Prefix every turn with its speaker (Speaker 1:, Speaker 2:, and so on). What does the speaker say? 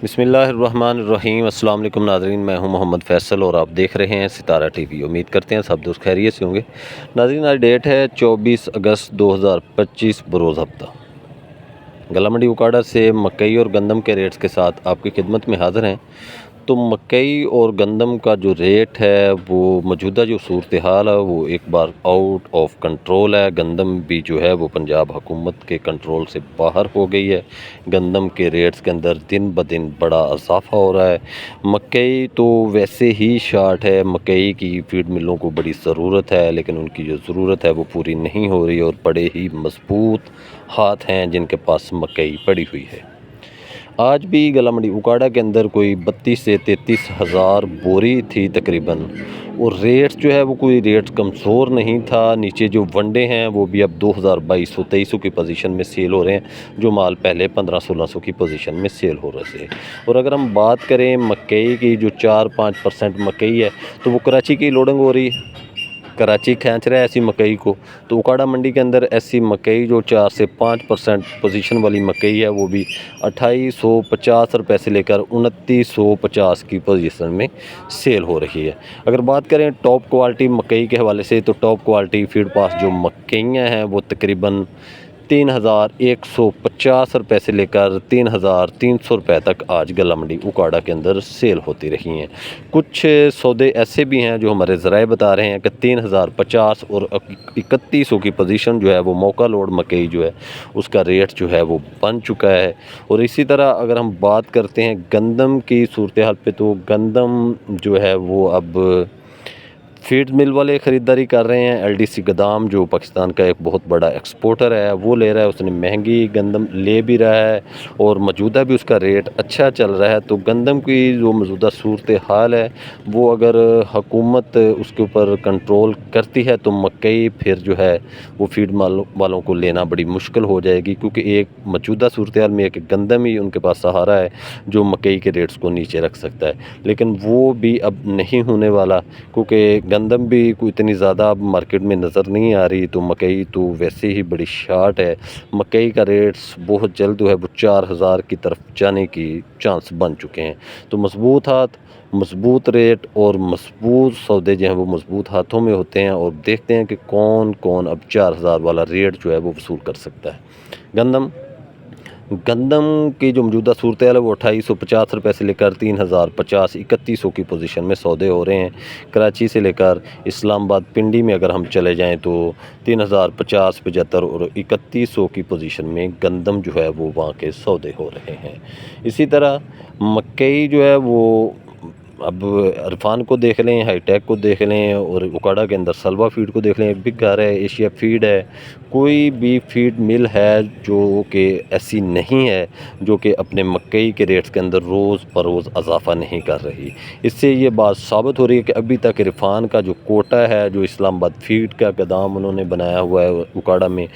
Speaker 1: بسم اللہ الرحمن الرحیم۔ السلام علیکم ناظرین، میں ہوں محمد فیصل اور آپ دیکھ رہے ہیں ستارہ ٹی وی۔ امید کرتے ہیں سب دوست خیریت سے ہوں گے۔ ناظرین، آج ڈیٹ ہے 24 اگست 2025 بروز ہفتہ۔ گلا منڈی اوکاڑا سے مکئی اور گندم کے ریٹس کے ساتھ آپ کی خدمت میں حاضر ہیں۔ تو مکئی اور گندم کا جو ریٹ ہے وہ موجودہ جو صورتحال ہے وہ ایک بار آؤٹ آف کنٹرول ہے۔ گندم بھی جو ہے وہ پنجاب حکومت کے کنٹرول سے باہر ہو گئی ہے۔ گندم کے ریٹس کے اندر دن بدن بڑا اضافہ ہو رہا ہے۔ مکئی تو ویسے ہی شارٹ ہے، مکئی کی فیڈ ملوں کو بڑی ضرورت ہے، لیکن ان کی جو ضرورت ہے وہ پوری نہیں ہو رہی اور بڑے ہی مضبوط ہاتھ ہیں جن کے پاس مکئی پڑی ہوئی ہے۔ آج بھی گلا منڈی اوکاڑا کے اندر کوئی 32 سے 33 ہزار بوری تھی تقریباً، اور ریٹ جو ہے وہ کوئی ریٹ کمزور نہیں تھا۔ نیچے جو ونڈے ہیں وہ بھی اب 2200-2300 کی پوزیشن میں سیل ہو رہے ہیں، جو مال پہلے 1500-1600 کی پوزیشن میں سیل ہو رہے تھے۔ اور اگر ہم بات کریں مکئی کی، جو 4-5% مکئی ہے تو وہ کراچی کی لوڈنگ ہو رہی ہے، کراچی کھینچ رہا ہے ایسی مکئی کو۔ تو اوکاڑا منڈی کے اندر ایسی مکئی جو 4 سے 5% پوزیشن والی مکئی ہے وہ بھی 2850 روپے سے لے کر 2950 کی پوزیشن میں سیل ہو رہی ہے۔ اگر بات کریں ٹاپ کوالٹی مکئی کے حوالے سے، تو ٹاپ کوالٹی فیڈ پاس جو مکئیاں ہیں وہ تقریباً 3150 روپے سے لے کر 3300 روپے تک آج گلا منڈی اوکاڑا کے اندر سیل ہوتی رہی ہیں۔ کچھ سودے ایسے بھی ہیں جو ہمارے ذرائع بتا رہے ہیں کہ 3050 اور 3100 کی پوزیشن جو ہے وہ موقع لوڈ مکئی جو ہے اس کا ریٹ جو ہے وہ بن چکا ہے۔ اور اسی طرح اگر ہم بات کرتے ہیں گندم کی صورتحال پہ، تو گندم جو ہے وہ اب فیڈ مل والے خریداری کر رہے ہیں۔ ایل ڈی سی گودام جو پاکستان کا ایک بہت بڑا ایکسپورٹر ہے وہ لے رہا ہے، اس نے مہنگی گندم لے بھی رہا ہے اور موجودہ بھی اس کا ریٹ اچھا چل رہا ہے۔ تو گندم کی جو موجودہ صورتحال ہے وہ اگر حکومت اس کے اوپر کنٹرول کرتی ہے تو مکئی پھر جو ہے وہ فیڈ والوں کو لینا بڑی مشکل ہو جائے گی، کیونکہ ایک موجودہ صورتحال میں ایک گندم ہی ان کے پاس سہارا ہے جو مکئی کے ریٹس کو نیچے رکھ سکتا ہے، لیکن وہ بھی اب نہیں ہونے والا، کیونکہ گندم بھی کوئی اتنی زیادہ اب مارکیٹ میں نظر نہیں آ رہی۔ تو مکئی تو ویسے ہی بڑی شارٹ ہے۔ مکئی کا ریٹس بہت جلد جو ہے وہ 4000 کی طرف جانے کی چانس بن چکے ہیں۔ تو مضبوط ہاتھ، مضبوط ریٹ اور مضبوط سودے جو ہیں وہ مضبوط ہاتھوں میں ہوتے ہیں، اور دیکھتے ہیں کہ کون کون اب 4000 والا ریٹ جو ہے وہ وصول کر سکتا ہے۔ گندم کی جو موجودہ صورتحال ہے وہ 2850 روپے سے لے کر 3050 3100 کی پوزیشن میں سودے ہو رہے ہیں۔ کراچی سے لے کر اسلام آباد پنڈی میں اگر ہم چلے جائیں تو 3050 75 اور 3100 کی پوزیشن میں گندم جو ہے وہ وہاں کے سودے ہو رہے ہیں۔ اسی طرح مکئی جو ہے وہ اب عرفان کو دیکھ لیں، ہائی ٹیک کو دیکھ لیں، اور اوکاڑا کے اندر سلوا فیڈ کو دیکھ لیں، بگ گھر ہے، ایشیا فیڈ ہے، کوئی بھی فیڈ مل ہے جو کہ ایسی نہیں ہے جو کہ اپنے مکئی کے ریٹس کے اندر روز بروز اضافہ نہیں کر رہی۔ اس سے یہ بات ثابت ہو رہی ہے کہ ابھی تک عرفان کا جو کوٹا ہے، جو اسلام آباد فیڈ کا گودام انہوں نے بنایا ہوا ہے اوکاڑا میں،